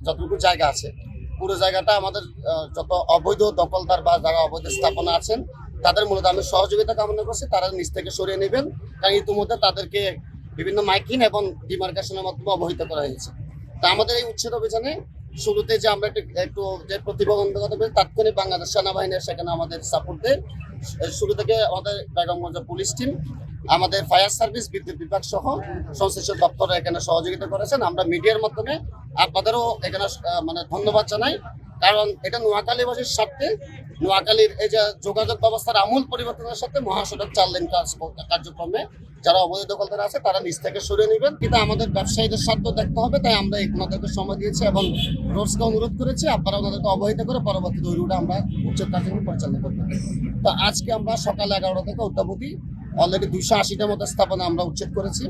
যতটুকু জায়গা আছে পুরো জায়গাটা আমাদের যত অবৈধ দখলদার বা যারা অবৈধ স্থাপনা আছেন তাদের মূলত আমি সহযোগিতা কামনা করছি, তারা নিচ থেকে সরিয়ে নেবেন। কারণ ইতিমধ্যে তাদেরকে বিভিন্ন মাইকিং এবং ডিমার্কেশনের মাধ্যমে অবহিত করা হয়েছে। তা আমাদের এই উচ্ছেদ অভিযানে শুরুতে যে আমরা একটু যে প্রতিবন্ধকতা পেয়েছি, তাৎক্ষণিক বাংলাদেশ সেনাবাহিনীর সেখানে আমাদের সাপোর্ট দেয়। শুরু থেকে আমাদের বেগমগঞ্জ পুলিশ টিম, আমাদের ফায়ার সার্ভিস, বিদ্যুৎ বিভাগ সহ সংশ্লিষ্ট দপ্তরে এখানে সহযোগিতা করেছেন। আমরা মিডিয়ার মাধ্যমে আপনাদেরও এখানে মানে ধন্যবাদ জানাই, কারণ এটা নোয়াখালীবাসীর স্বার্থে, নোয়াখালীর এই যে যোগাযোগ ব্যবস্থার আমূল পরিবর্তনের সাথে মহাসড়ক 4 লেন কার্যক্রমে যারা অবৈধ দখলদার আছে তারা নিচ থেকে সরিয়ে নেবেন। কিন্তু আমাদের ব্যবসায়ীদের স্বার্থ দেখতে হবে, তাই আমরা ওনাদেরকে সময় দিয়েছি এবং রোডসকে অনুরোধ করেছি আপনারা ওনাদেরকে অবহিত করে পরবর্তীতে ওই রুটে আমরা উচ্ছেদ কার্যক্রম পরিচালনা করতে পারি। তো আজকে আমরা সকাল 11টা থেকে অদ্যাবধি অলরেডি 280টার মতো স্থাপনা আমরা উচ্ছেদ করেছি।